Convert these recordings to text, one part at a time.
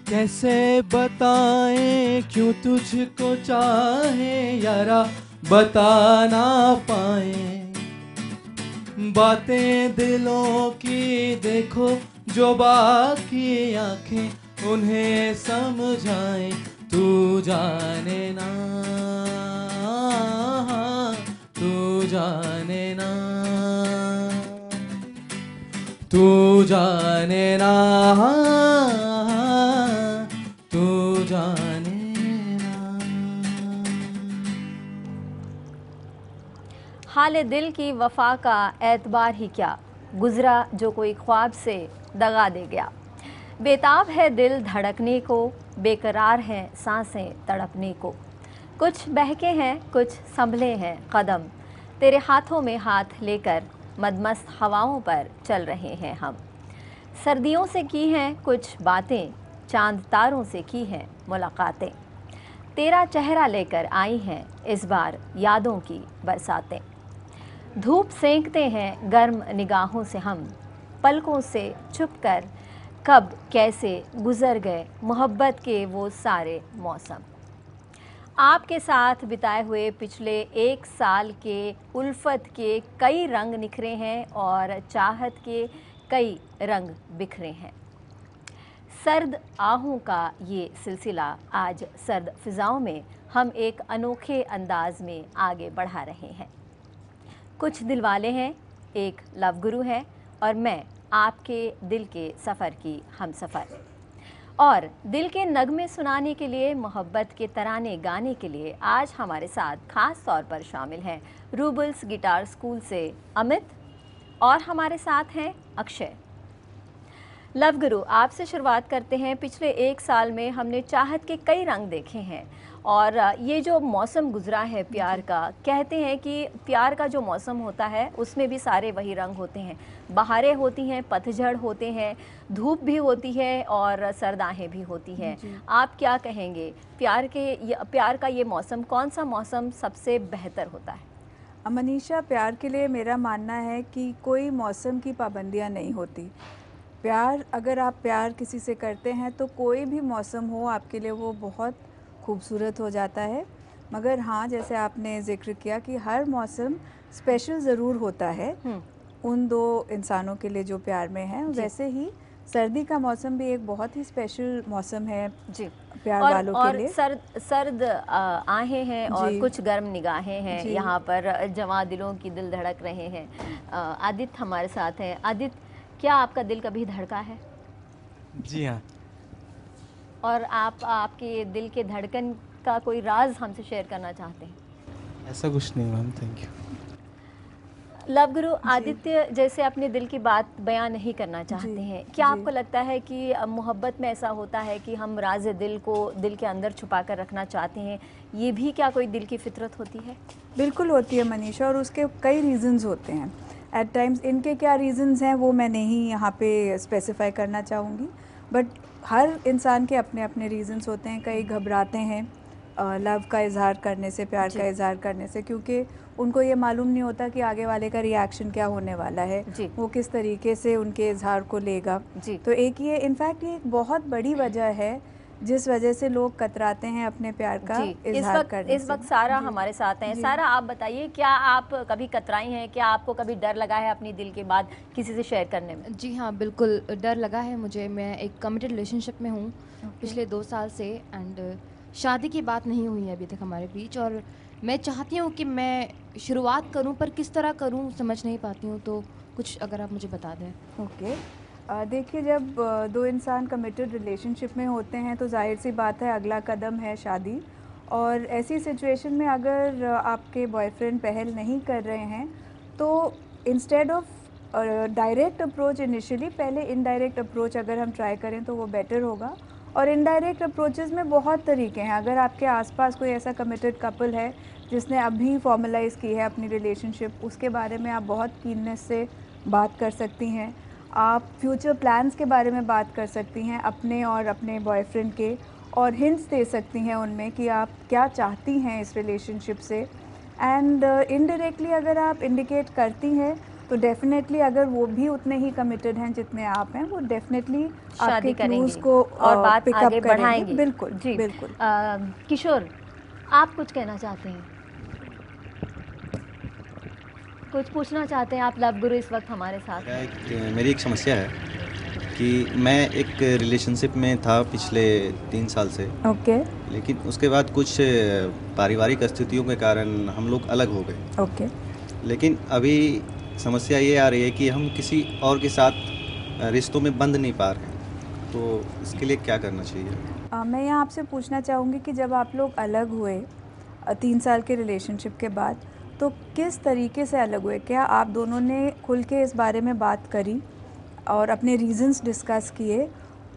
कैसे बताएं क्यों तुझको चाहे यारा, बता ना पाए। बातें दिलों की देखो जो बाकी आंखें उन्हें समझाएं। तू जाने ना, तू जाने ना, तू जाने ना, तू जाने ना। हाल दिल की वफा का एतबार ही क्या, गुजरा जो कोई ख्वाब से दगा दे गया। बेताब है दिल धड़कने को, बेकरार हैं सांसें तड़पने को। कुछ बहके हैं कुछ संभले हैं कदम, तेरे हाथों में हाथ लेकर मदमस्त हवाओं पर चल रहे हैं हम। सर्दियों से की हैं कुछ बातें, चांद तारों से की हैं मुलाकातें। तेरा चेहरा लेकर आई हैं इस बार यादों की बरसातें। धूप सेंकते हैं गर्म निगाहों से हम, पलकों से छुपकर कब कैसे गुजर गए मोहब्बत के वो सारे मौसम। आपके साथ बिताए हुए पिछले 1 साल के उल्फत के कई रंग निखरे हैं और चाहत के कई रंग बिखरे हैं। सर्द आहों का ये सिलसिला आज सर्द फिज़ाओं में हम एक अनोखे अंदाज में आगे बढ़ा रहे हैं। कुछ दिलवाले हैं, एक लव गुरु है और मैं आपके दिल के सफ़र की हमसफ़र। और दिल के नगमे सुनाने के लिए, मोहब्बत के तराने गाने के लिए आज हमारे साथ ख़ास तौर पर शामिल हैं रूबल्स गिटार स्कूल से अमित और हमारे साथ हैं अक्षय। लव गुरु, आपसे शुरुआत करते हैं। पिछले 1 साल में हमने चाहत के कई रंग देखे हैं और ये जो मौसम गुजरा है प्यार का, कहते हैं कि प्यार का जो मौसम होता है उसमें भी सारे वही रंग होते हैं। बहारें होती हैं, पतझड़ होते हैं, धूप भी होती है और सर्दाहें भी होती हैं। आप क्या कहेंगे, प्यार का ये मौसम, कौन सा मौसम सबसे बेहतर होता है? मनीषा, प्यार के लिए मेरा मानना है कि कोई मौसम की पाबंदियां नहीं होती। प्यार, अगर आप प्यार किसी से करते हैं तो कोई भी मौसम हो आपके लिए वो बहुत खूबसूरत हो जाता है। मगर हाँ, जैसे आपने ज़िक्र किया कि हर मौसम स्पेशल ज़रूर होता है उन दो इंसानों के लिए जो प्यार में हैं। वैसे ही सर्दी का मौसम भी एक बहुत ही स्पेशल मौसम है जी, प्यार और वालों के लिए। सर्द आहें हैं और कुछ गर्म निगाहें हैं। यहाँ पर जवां दिलों की दिल धड़क रहे हैं। आदित्य हमारे साथ हैं। आदित्य, क्या आपका दिल कभी धड़का है? जी हाँ। और आप आपके दिल के धड़कन का कोई राज हमसे शेयर करना चाहते हैं? ऐसा कुछ नहीं मैम, थैंक यू। लव गुरु, आदित्य जैसे अपने दिल की बात बयां नहीं करना चाहते हैं, क्या आपको लगता है कि मोहब्बत में ऐसा होता है कि हम राज दिल को दिल के अंदर छुपा कर रखना चाहते हैं? ये भी क्या कोई दिल की फितरत होती है? बिल्कुल होती है मनीषा, और उसके कई रीज़न्स होते हैं एट टाइम्स। इनके क्या रीज़न्स हैं वो मैं नहीं यहाँ पे स्पेसिफाई करना चाहूँगी, बट हर इंसान के अपने अपने रीज़न्स होते हैं। कई घबराते हैं लव का इज़हार करने से, प्यार का इज़हार करने से, क्योंकि उनको ये मालूम नहीं होता कि आगे वाले का रिएक्शन क्या होने वाला है, वो किस तरीके से उनके इज़हार को लेगा। तो एक ये, इनफैक्ट ये एक बहुत बड़ी वजह है जिस वजह से लोग कतराते हैं अपने प्यार का इज़हार करने से। इस वक्त सारा हमारे साथ हैं। सारा, आप बताइए, क्या आप कभी कतराई हैं? क्या आपको कभी डर लगा है अपनी दिल की बात किसी से शेयर करने में? जी हाँ, बिल्कुल डर लगा है मुझे। मैं एक कमिटेड रिलेशनशिप में हूँ पिछले 2 साल से, एंड शादी की बात नहीं हुई है अभी तक हमारे बीच। और मैं चाहती हूँ कि मैं शुरुआत करूँ, पर किस तरह करूँ समझ नहीं पाती हूँ। तो कुछ अगर आप मुझे बता दें। ओके, देखिए, जब दो इंसान कमिटेड रिलेशनशिप में होते हैं तो जाहिर सी बात है अगला कदम है शादी। और ऐसी सिचुएशन में अगर आपके बॉयफ्रेंड पहल नहीं कर रहे हैं तो instead of direct approach initially, पहले इनडायरेक्ट अप्रोच अगर हम ट्राई करें तो वो बेटर होगा। और इनडायरेक्ट अप्रोचेज़ में बहुत तरीके हैं। अगर आपके आसपास कोई ऐसा कमिटेड कपल है जिसने अभी फॉर्मलाइज़ की है अपनी रिलेशनशिप, उसके बारे में आप बहुत कीननेस से बात कर सकती हैं। आप फ्यूचर प्लान्स के बारे में बात कर सकती हैं अपने और अपने बॉयफ्रेंड के, और हिंट्स दे सकती हैं उनमें कि आप क्या चाहती हैं इस रिलेशनशिप से। एंड इनडायरेक्टली अगर आप इंडिकेट करती हैं तो डेफिनेटली अगर वो भी उतने ही कमिटेड हैं जितने आप हैं, वो डेफिनेटली शादी आपके करेंगे क्लूज को और बात पिकअप आगे करेंगे। बढ़ाएंगे। बिल्कुल जी बिल्कुल। किशोर, आप कुछ कहना चाहते हैं, कुछ पूछना चाहते हैं? आप लव गुरु इस वक्त हमारे साथ हैं। मेरी एक समस्या है कि मैं एक रिलेशनशिप में था पिछले 3 साल से, ओके लेकिन उसके बाद कुछ पारिवारिक स्थितियों के कारण हम लोग अलग हो गए। ओके। लेकिन अभी समस्या ये आ रही है कि हम किसी और के साथ रिश्तों में बंध नहीं पा रहे हैं, तो इसके लिए क्या करना चाहिए? मैं यहाँ आपसे पूछना चाहूँगी कि जब आप लोग अलग हुए 3 साल के रिलेशनशिप के बाद, तो किस तरीके से अलग हुए? क्या आप दोनों ने खुल के इस बारे में बात करी और अपने रीजंस डिस्कस किए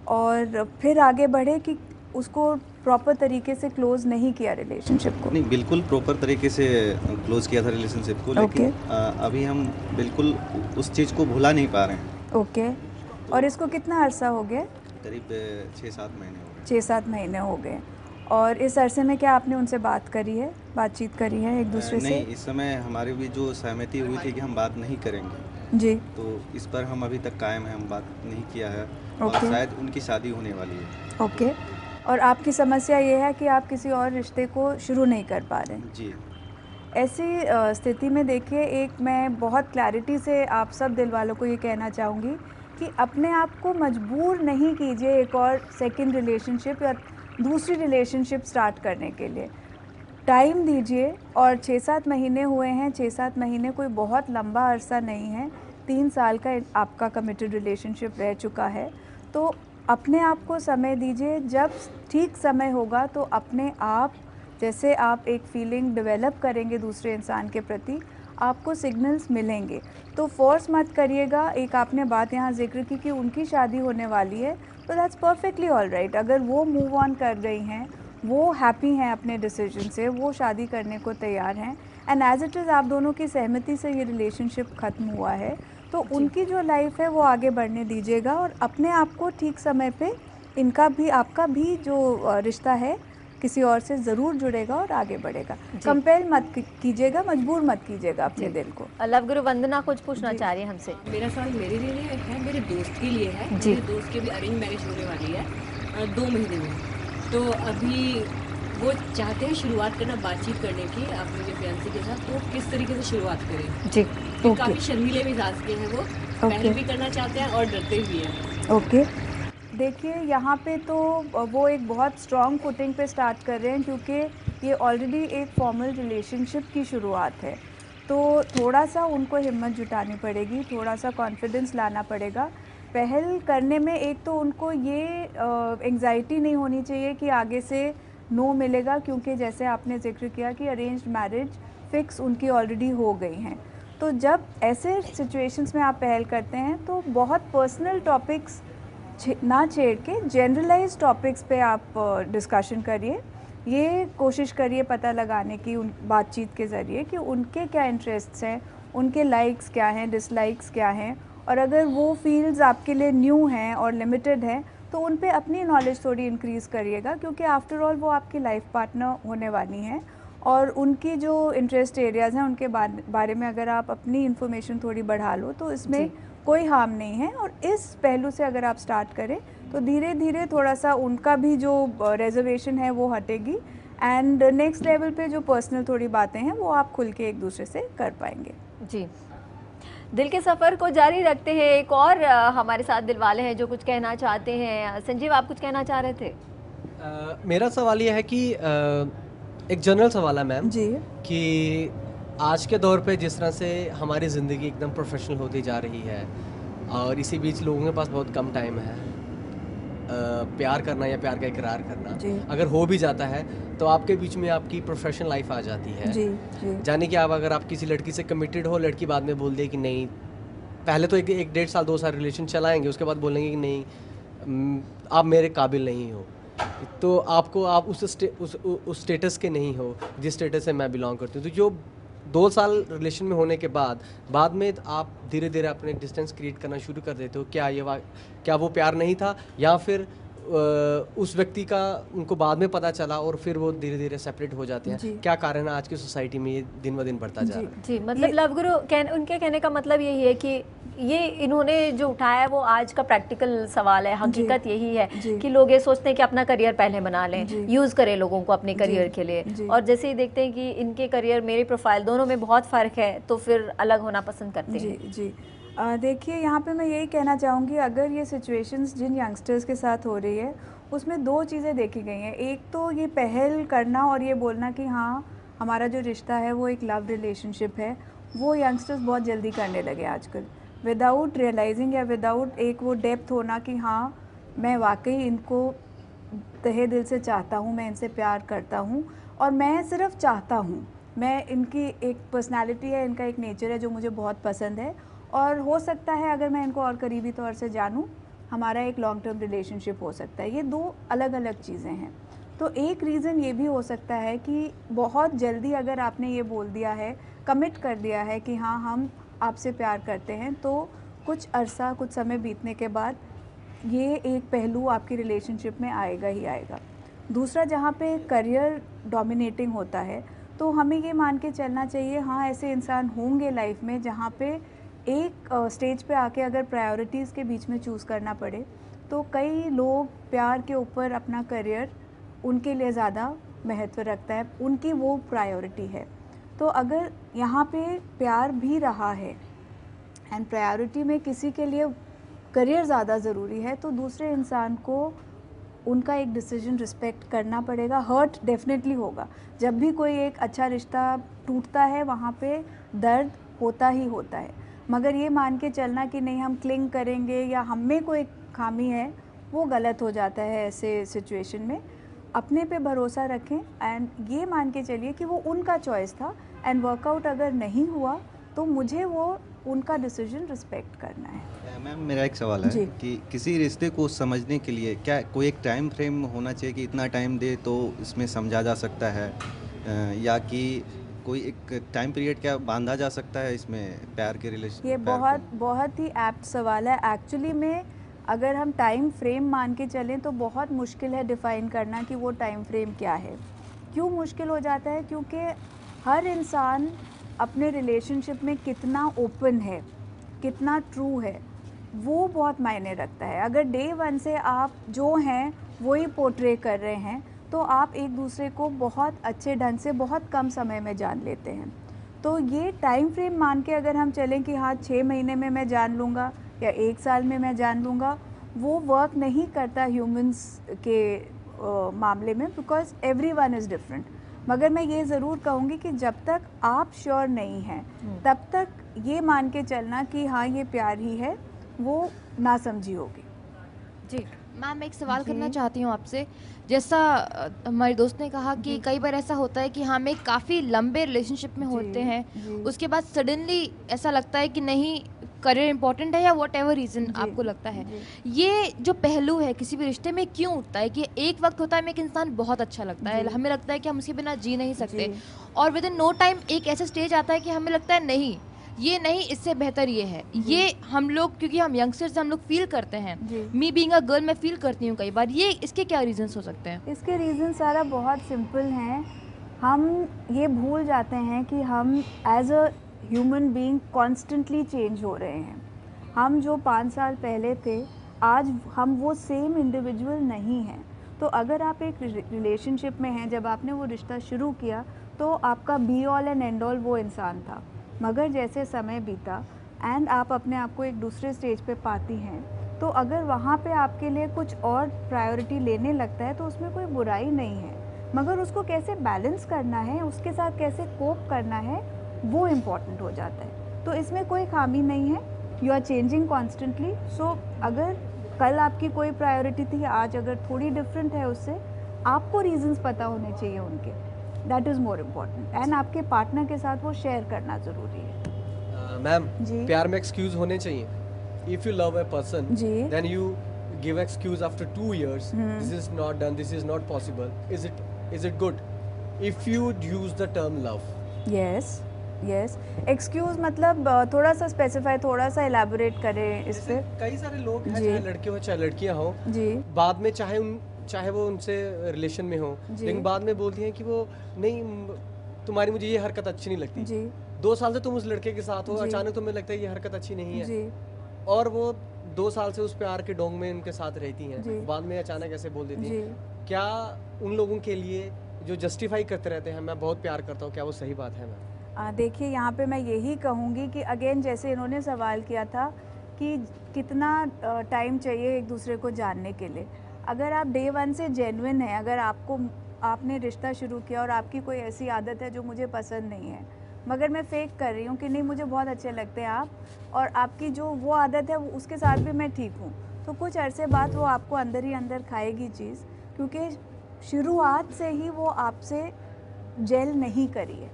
और फिर आगे बढ़े, कि उसको प्रॉपर तरीके से क्लोज़ नहीं किया रिलेशनशिप को? नहीं, बिल्कुल प्रॉपर तरीके से क्लोज़ किया था रिलेशनशिप को, लेकिन अभी हम बिल्कुल उस चीज़ को भुला नहीं पा रहे हैं। ओके। और इसको कितना अरसा हो गया? करीब 6-7 महीने हो गए। 6-7 महीने हो गए। और इस अरसे में क्या आपने उनसे बात करी है, बातचीत करी है एक दूसरे से? नहीं, इस समय हमारी भी जो सहमति हुई थी कि हम बात नहीं करेंगे, जी। तो इस पर हम अभी तक कायम हैं, हम बात नहीं किया है। और ओके। शायद उनकी शादी होने वाली है। ओके। और आपकी समस्या ये है कि आप किसी और रिश्ते को शुरू नहीं कर पा रहे हैं। जी। ऐसी स्थिति में देखिए, एक मैं बहुत क्लैरिटी से आप सब दिल वालों को ये कहना चाहूँगी कि अपने आप को मजबूर नहीं कीजिए एक और सेकंड रिलेशनशिप या दूसरी रिलेशनशिप स्टार्ट करने के लिए। टाइम दीजिए। और 6-7 महीने हुए हैं, 6-7 महीने कोई बहुत लंबा अरसा नहीं है। 3 साल का आपका कमिटेड रिलेशनशिप रह चुका है, तो अपने आप को समय दीजिए। जब ठीक समय होगा तो अपने आप, जैसे आप एक फीलिंग डेवलप करेंगे दूसरे इंसान के प्रति, आपको सिग्नल्स मिलेंगे। तो फोर्स मत करिएगा। एक आपने बात यहाँ जिक्र की कि उनकी शादी होने वाली है, तो दैट्स परफेक्टली ऑल राइट। अगर वो मूव ऑन कर गई हैं, वो हैप्पी हैं अपने डिसीजन से, वो शादी करने को तैयार हैं, एंड एज इट इज़ आप दोनों की सहमति से ये रिलेशनशिप ख़त्म हुआ है, तो उनकी जो लाइफ है वो आगे बढ़ने दीजिएगा। और अपने आप को ठीक समय पे इनका भी, आपका भी जो रिश्ता है किसी और से ज़रूर जुड़ेगा और आगे बढ़ेगा। कंपेल मत कीजिएगा, मजबूर मत कीजिएगा अपने दिल को। लव गुरु वंदना कुछ पूछना चाह रही है हमसे। मेरा सवाल मेरे लिए है, मेरे दोस्त के लिए है। जी। मेरे दोस्त की भी अरेंज मैरिज होने वाली है 2 महीने में। तो अभी वो चाहते हैं शुरुआत करना बातचीत करने की अपने जो फियांसे के साथ, तो किस तरीके से शुरुआत करें? जी। तो काफ़ी शर्मीले मिजाज के हैं वो, पहल भी करना चाहते हैं और डरते भी हैं। ओके। देखिए, यहाँ पे तो वो एक बहुत स्ट्रॉन्ग फुटिंग पे स्टार्ट कर रहे हैं, क्योंकि ये ऑलरेडी एक फॉर्मल रिलेशनशिप की शुरुआत है। तो थोड़ा सा उनको हिम्मत जुटानी पड़ेगी, थोड़ा सा कॉन्फिडेंस लाना पड़ेगा। पहल करने में एक तो उनको ये एंग्जाइटी नहीं होनी चाहिए कि आगे से नो मिलेगा, क्योंकि जैसे आपने जिक्र किया कि अरेंज्ड मैरिज फिक्स उनकी ऑलरेडी हो गई हैं। तो जब ऐसे सिचुएशंस में आप पहल करते हैं, तो बहुत पर्सनल टॉपिक्स ना छेड़ के जनरलाइज टॉपिक्स पे आप डिस्कशन करिए। ये कोशिश करिए पता लगाने की उन बातचीत के ज़रिए कि उनके क्या इंटरेस्ट्स हैं, उनके लाइक्स क्या हैं, डिसलाइक्स क्या हैं, और अगर वो फील्ड्स आपके लिए न्यू हैं और लिमिटेड हैं, तो उन पे अपनी नॉलेज थोड़ी इंक्रीज़ करिएगा, क्योंकि आफ्टर ऑल वो आपकी लाइफ पार्टनर होने वाली हैं। और उनकी जो इंटरेस्ट एरियाज़ हैं उनके बारे में अगर आप अपनी इन्फॉर्मेशन थोड़ी बढ़ा लो, तो इसमें कोई हार्म नहीं है। और इस पहलू से अगर आप स्टार्ट करें, तो धीरे धीरे थोड़ा सा उनका भी जो रिजर्वेशन है वो हटेगी, एंड नेक्स्ट लेवल पे जो पर्सनल थोड़ी बातें हैं वो आप खुल के एक दूसरे से कर पाएंगे। जी। दिल के सफ़र को जारी रखते हैं। एक और हमारे साथ दिल वाले हैं जो कुछ कहना चाहते हैं। संजीव, आप कुछ कहना चाह रहे थे? मेरा सवाल यह है कि एक जनरल सवाल है मैम जी। कि आज के दौर पे जिस तरह से हमारी ज़िंदगी एकदम प्रोफेशनल होती जा रही है, और इसी बीच लोगों के पास बहुत कम टाइम है प्यार करना या प्यार का इकरार करना। जी। अगर हो भी जाता है तो आपके बीच में आपकी प्रोफेशनल लाइफ आ जाती है। जी जी। जाने कि आप अगर आप किसी लड़की से कमिटेड हो, लड़की बाद में बोल दे कि नहीं, पहले तो एक 1.5 साल 2 साल रिलेशन चलाएंगे, उसके बाद बोलेंगे कि नहीं आप मेरे काबिल नहीं हो, तो आपको आप उस स्टेटस के नहीं हो जिस स्टेटस से मैं बिलोंग करती हूँ। तो जो 2 साल रिलेशन में होने के बाद में आप धीरे धीरे अपने डिस्टेंस क्रिएट करना शुरू कर देते हो। क्या वो प्यार नहीं था, या फिर उस व्यक्ति का उनको बाद में पता चला और फिर वो धीरे धीरे सेपरेट हो जाते जी। हैं। क्या कारण है आज की सोसाइटी में ये दिन ब दिन बढ़ता जा जी। रहा है? जी, मतलब लव गुरु उनके कहने का मतलब यही है कि ये इन्होंने जो उठाया है वो आज का प्रैक्टिकल सवाल है। हकीकत यही है जी। कि लोग ये सोचते हैं कि अपना करियर पहले बना लें, जी। यूज़ करें लोगों को अपने करियर के लिए, जी। और जैसे ही देखते हैं कि इनके करियर मेरी प्रोफाइल दोनों में बहुत फ़र्क है तो फिर अलग होना पसंद करते जी हैं। जी। देखिए यहाँ पे मैं यही कहना चाहूँगी, अगर ये सिचुएशंस जिन यंगस्टर्स के साथ हो रही है उसमें दो चीज़ें देखी गई हैं। एक तो ये पहल करना और ये बोलना कि हाँ हमारा जो रिश्ता है वो एक लव रिलेशनशिप है, वो यंगस्टर्स बहुत जल्दी करने लगे आजकल, विदाउट रियलाइजिंग या विदाउट एक वो डेप्थ होना कि हाँ मैं वाकई इनको तहे दिल से चाहता हूँ, मैं इनसे प्यार करता हूँ और मैं सिर्फ चाहता हूँ, मैं इनकी एक पर्सनालिटी है, इनका एक नेचर है जो मुझे बहुत पसंद है और हो सकता है अगर मैं इनको और करीबी तौर से जानूँ हमारा एक लॉन्ग टर्म रिलेशनशिप हो सकता है। ये दो अलग अलग चीज़ें हैं। तो एक रीज़न ये भी हो सकता है कि बहुत जल्दी अगर आपने ये बोल दिया है, कमिट कर दिया है कि हाँ हम आपसे प्यार करते हैं, तो कुछ अरसा कुछ समय बीतने के बाद ये एक पहलू आपकी रिलेशनशिप में आएगा ही आएगा। दूसरा, जहाँ पे करियर डोमिनेटिंग होता है तो हमें ये मान के चलना चाहिए हाँ ऐसे इंसान होंगे लाइफ में जहाँ पे एक स्टेज पे आके अगर प्रायोरिटीज़ के बीच में चूज़ करना पड़े तो कई लोग प्यार के ऊपर अपना करियर उनके लिए ज़्यादा महत्व रखता है, उनकी वो प्रायोरिटी है। तो अगर यहाँ पे प्यार भी रहा है एंड प्रायोरिटी में किसी के लिए करियर ज़्यादा ज़रूरी है तो दूसरे इंसान को उनका एक डिसीजन रिस्पेक्ट करना पड़ेगा। हर्ट डेफिनेटली होगा, जब भी कोई एक अच्छा रिश्ता टूटता है वहाँ पे दर्द होता ही होता है, मगर ये मान के चलना कि नहीं हम क्लिंग करेंगे या हम में कोई खामी है वो गलत हो जाता है। ऐसे सिचुएशन में अपने पे भरोसा रखें एंड ये मान के चलिए कि वो उनका चॉइस था एंड वर्कआउट अगर नहीं हुआ तो मुझे वो उनका डिसीजन रिस्पेक्ट करना है। मैम मेरा एक सवाल है कि किसी रिश्ते को समझने के लिए क्या कोई एक टाइम फ्रेम होना चाहिए कि इतना टाइम दे तो इसमें समझा जा सकता है, या कि कोई एक टाइम पीरियड क्या बांधा जा सकता है इसमें प्यार के रिलेशन? ये बहुत ही एप्ट सवाल है। एक्चुअली में अगर हम टाइम फ्रेम मान के चलें तो बहुत मुश्किल है डिफ़ाइन करना कि वो टाइम फ्रेम क्या है। क्यों मुश्किल हो जाता है? क्योंकि हर इंसान अपने रिलेशनशिप में कितना ओपन है, कितना ट्रू है, वो बहुत मायने रखता है। अगर डे वन से आप जो हैं वही पोर्ट्रे कर रहे हैं तो आप एक दूसरे को बहुत अच्छे ढंग से बहुत कम समय में जान लेते हैं। तो ये टाइम फ्रेम मान के अगर हम चलें कि हाँ 6 महीने में मैं जान लूँगा या 1 साल में मैं जान लूँगा, वो वर्क नहीं करता ह्यूमंस के मामले में, बिकॉज एवरीवन इज़ डिफरेंट। मगर मैं ये ज़रूर कहूँगी कि जब तक आप श्योर नहीं हैं तब तक ये मान के चलना कि हाँ ये प्यार ही है, वो नासमझी होगी। जी मैम मैं एक सवाल करना चाहती हूँ आपसे। जैसा हमारे दोस्त ने कहा कि कई बार ऐसा होता है कि हम एक काफ़ी लंबे रिलेशनशिप में होते हैं, उसके बाद सडनली ऐसा लगता है कि नहीं करियर इम्पोर्टेंट है या वॉट एवर रीज़न आपको लगता है, ये जो पहलू है किसी भी रिश्ते में क्यों उठता है कि एक वक्त होता है हमें एक इंसान बहुत अच्छा लगता है, हमें लगता है कि हम उसके बिना जी नहीं सकते, और विद इन नो टाइम एक ऐसा स्टेज आता है कि हमें लगता है नहीं ये नहीं, इससे बेहतर ये है। ये हम लोग क्योंकि हम यंगस्टर्स हम लोग फील करते हैं, मी बीइंग अ गर्ल मैं फील करती हूँ कई बार। ये इसके क्या रीजंस हो सकते हैं? इसके रीज़न सारा बहुत सिंपल हैं। हम ये भूल जाते हैं कि हम as a human being constantly change हो रहे हैं। हम जो 5 साल पहले थे आज हम वो सेम इंडिविजुअल नहीं हैं। तो अगर आप एक रिलेशनशिप में हैं, जब आपने वो रिश्ता शुरू किया तो आपका be all and and all वो इंसान था, मगर जैसे समय बीता एंड आप अपने आप को एक दूसरे स्टेज पे पाती हैं, तो अगर वहाँ पे आपके लिए कुछ और प्रायोरिटी लेने लगता है तो उसमें कोई बुराई नहीं है, मगर उसको कैसे बैलेंस करना है, उसके साथ कैसे कोप करना है, वो इम्पॉर्टेंट हो जाता है। तो इसमें कोई खामी नहीं है, यू आर चेंजिंग कॉन्स्टेंटली। सो अगर कल आपकी कोई प्रायोरिटी थी, आज अगर थोड़ी डिफरेंट है उससे, आपको रीजंस पता होने चाहिए उनके, that is more important. And आपके पार्टनर के साथ वो शेयर करना ज़रूरी है। मैम प्यार में एक्सक्यूज होने चाहिए। If you love a person then you give excuse after 2 years, this is not done, this is not possible, is it good? If you use the term love, yes yes, excuse मतलब थोड़ा सा specify, थोड़ा सा elaborate करें इस पे। कई सारे लोग हैं, जी। चाहे लड़के हो चाहे लड़कियां हो, जी बाद में चाहे वो उनसे रिलेशन में हो, जी। लेकिन बाद में बोलती हैं कि वो नहीं, तुम्हारी मुझे ये हरकत अच्छी नहीं लगती। जी 2 साल से तुम उस लड़के के साथ हो, जी। अचानक तुम्हें लगता है ये हरकत अच्छी नहीं है, जी और वो 2 साल से उस प्यार के डोंग में उनके साथ रहती जी। हैं, बाद में अचानक ऐसे बोल देती जी। हैं। क्या उन लोगों के लिए जो जस्टिफाई करते रहते हैं मैं बहुत प्यार करता हूँ, क्या वो सही बात है मैम? देखिए यहाँ पे मैं यही कहूँगी कि अगेन जैसे इन्होंने सवाल किया था कि कितना टाइम चाहिए एक दूसरे को जानने के लिए। अगर आप डे वन से जेन्युइन है, अगर आपने रिश्ता शुरू किया और आपकी कोई ऐसी आदत है जो मुझे पसंद नहीं है, मगर मैं फेक कर रही हूँ कि नहीं मुझे बहुत अच्छे लगते हैं आप, और आपकी जो वो आदत है उसके साथ भी मैं ठीक हूँ, तो कुछ अरसे बाद वो आपको अंदर ही अंदर खाएगी चीज़, क्योंकि शुरुआत से ही वो आपसे जेल नहीं करी है।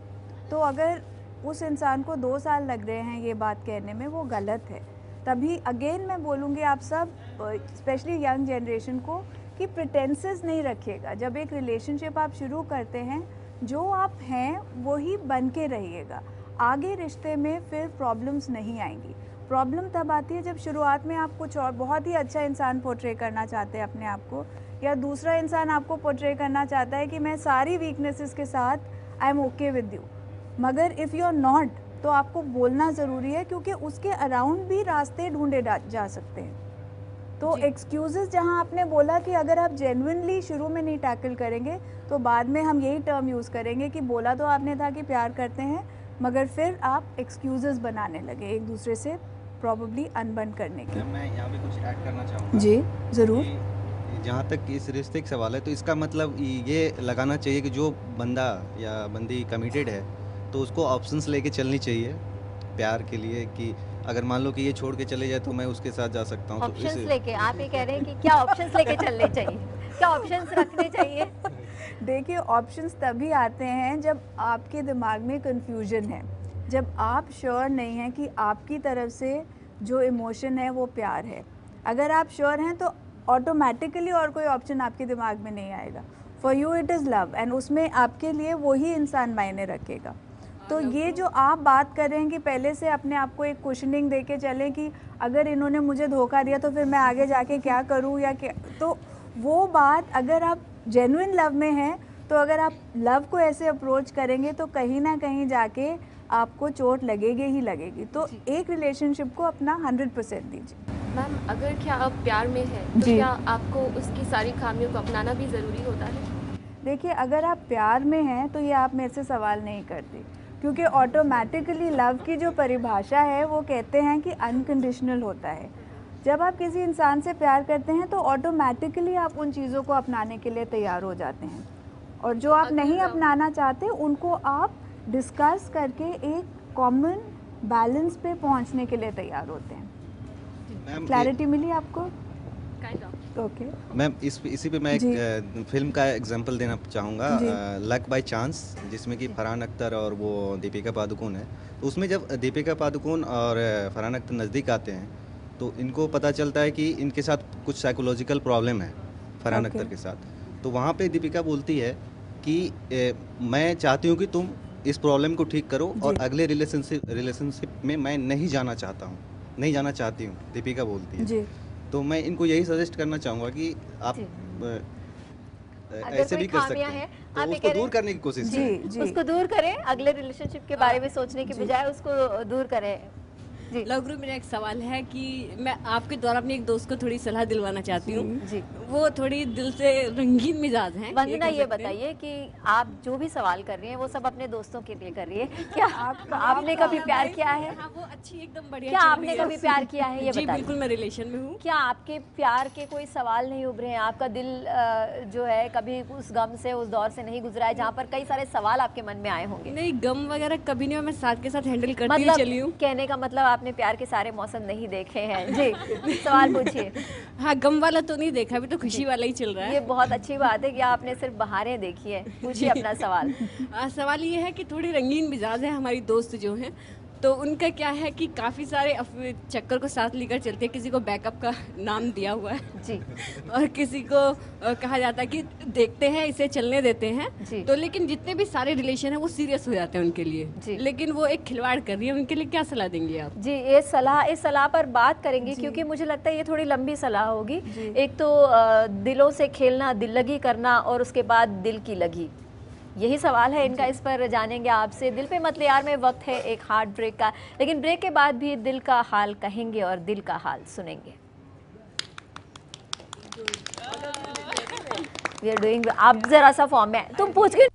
तो अगर उस इंसान को 2 साल लग रहे हैं ये बात कहने में, वो गलत है। तभी अगेन मैं बोलूँगी आप सब, स्पेशली यंग जनरेशन को, कि प्रिटेंसेस नहीं रखिएगा। जब एक रिलेशनशिप आप शुरू करते हैं, जो आप हैं वही बन के रहिएगा। आगे रिश्ते में फिर प्रॉब्लम्स नहीं आएंगी। प्रॉब्लम तब आती है जब शुरुआत में आप कुछ और बहुत ही अच्छा इंसान पोर्ट्रे करना चाहते हैं अपने आप को, या दूसरा इंसान आपको पोर्ट्रे करना चाहता है कि मैं सारी वीकनेसेस के साथ I am okay with you, मगर इफ़ यू आर नॉट, तो आपको बोलना ज़रूरी है, क्योंकि उसके अराउंड भी रास्ते ढूंढे जा सकते हैं। तो एक्सक्यूज़ेस जहां आपने बोला कि अगर आप जेन्युइनली शुरू में नहीं टैकल करेंगे, तो बाद में हम यही टर्म यूज़ करेंगे कि बोला तो आपने था कि प्यार करते हैं, मगर फिर आप एक्सक्यूज़ेस बनाने लगे एक दूसरे से प्रॉबेबली अनबन करने के। मैं यहाँ पे कुछ ऐड करना चाहूँगा। जी ज़रूर। जहाँ तक इस रिश्ते का सवाल है, तो इसका मतलब ये लगाना चाहिए कि जो बंदा या बंदी कमिटेड है, तो उसको ऑप्शंस लेके चलनी चाहिए प्यार के लिए, कि अगर मान लो कि ये छोड़ के चले जाए तो मैं उसके साथ जा सकता हूँ। ऑप्शंस लेके आप ये कह रहे हैं कि क्या ऑप्शंस लेके चलने चाहिए, क्या ऑप्शंस रखने चाहिए? देखिए, ऑप्शंस तभी आते हैं जब आपके दिमाग में कंफ्यूजन है, जब आप श्योर नहीं हैं कि आपकी तरफ से जो इमोशन है वो प्यार है। अगर आप श्योर हैं तो ऑटोमेटिकली और कोई ऑप्शन आपके दिमाग में नहीं आएगा। For you it is love, and उसमें आपके लिए वही इंसान मायने रखेगा। तो ये जो आप बात कर रहे हैं कि पहले से अपने आप को एक कुशनिंग दे के चलें कि अगर इन्होंने मुझे धोखा दिया तो फिर मैं आगे जाके क्या करूं, या क्या, तो वो बात, अगर आप जेन्युइन लव में हैं, तो अगर आप लव को ऐसे अप्रोच करेंगे तो कहीं ना कहीं जाके आपको चोट लगेगी ही लगेगी। तो एक रिलेशनशिप को अपना 100% दीजिए। मैम, अगर क्या आप प्यार में हैं तो क्या आपको उसकी सारी खामियों को अपनाना भी ज़रूरी होता है? देखिए, अगर आप प्यार में हैं तो ये आप मेरे से सवाल नहीं करते, क्योंकि ऑटोमेटिकली लव की जो परिभाषा है वो कहते हैं कि अनकंडीशनल होता है। जब आप किसी इंसान से प्यार करते हैं तो ऑटोमेटिकली आप उन चीज़ों को अपनाने के लिए तैयार हो जाते हैं, और जो आप नहीं अपनाना चाहते उनको आप डिस्कस करके एक कॉमन बैलेंस पे पहुंचने के लिए तैयार होते हैं। क्लैरिटी मिली आपको? ओके मैम, इसी पे मैं एक फिल्म का एग्जांपल देना चाहूँगा, लक बाय चांस, जिसमें कि फरहान अख्तर और वो दीपिका पादुकोण है। तो उसमें जब दीपिका पादुकोण और फरहान अख्तर नज़दीक आते हैं, तो इनको पता चलता है कि इनके साथ कुछ साइकोलॉजिकल प्रॉब्लम है फरहान अख्तर के साथ। तो वहाँ पे दीपिका बोलती है कि मैं चाहती हूँ कि तुम इस प्रॉब्लम को ठीक करो, और अगले रिलेशनशिप में मैं नहीं जाना चाहती हूँ, दीपिका बोलती है। तो मैं इनको यही सजेस्ट करना चाहूँगा कि आप ऐसे भी कर सकते हैं, तो उसको दूर करने की कोशिश करें। उसको दूर करें, अगले रिलेशनशिप के बारे में सोचने के बजाय उसको दूर करें। जी लव गुरु, मेरा एक सवाल है कि मैं आपके द्वारा अपने एक दोस्त को थोड़ी सलाह दिलवाना चाहती हूँ। जी, वो थोड़ी दिल से रंगीन मिजाज हैं। वंदना, ये बताइए कि आप जो भी सवाल कर रही हैं वो सब अपने दोस्तों के लिए कर रही है क्या? आपने कभी प्यार किया है? हाँ, वो अच्छी एकदम बढ़िया। क्या आपने कभी प्यार किया है, ये जी बताइए। बिल्कुल, मैं रिलेशन में हूँ। क्या आपके प्यार के कोई सवाल नहीं उभरे हैं? आपका दिल जो है कभी उस गम से, उस दौर से नहीं गुजरा है जहाँ पर कई सारे सवाल आपके मन में आए होंगे? नहीं, गम वगैरह कभी नहीं, मैं साथ के साथ हैंडल करती मतलब चली हूँ। कहने का मतलब आपने प्यार के सारे मौसम नहीं देखे हैं। जी, सवाल पूछिए। हाँ, गम वाला तो नहीं देखा, अभी तो खुशी वाला ही चल रहा है। ये बहुत अच्छी बात है कि आपने सिर्फ बहारें देखी है। पूछिए अपना सवाल। सवाल ये है कि थोड़ी रंगीन मिजाज है हमारी दोस्त जो हैं, तो उनका क्या है कि काफ़ी सारे चक्कर को साथ लेकर चलते हैं। किसी को बैकअप का नाम दिया हुआ है जी, और किसी को कहा जाता है कि देखते हैं, इसे चलने देते हैं। जी। तो लेकिन जितने भी सारे रिलेशन हैं वो सीरियस हो जाते हैं उनके जी। लिए, लेकिन वो एक खिलवाड़ कर रही है। उनके लिए क्या सलाह देंगे आप? जी, इस सलाह पर बात करेंगे क्योंकि मुझे लगता है ये थोड़ी लंबी सलाह होगी। एक तो दिलों से खेलना, दिल लगी करना, और उसके बाद दिल की लगी, यही सवाल है इनका। इस पर जानेंगे आपसे। दिल पे मत ले यार में वक्त है एक हार्ट ब्रेक का, लेकिन ब्रेक के बाद भी दिल का हाल कहेंगे और दिल का हाल सुनेंगे। We are doing, आप जरा सा फॉर्म में तुम पूछ के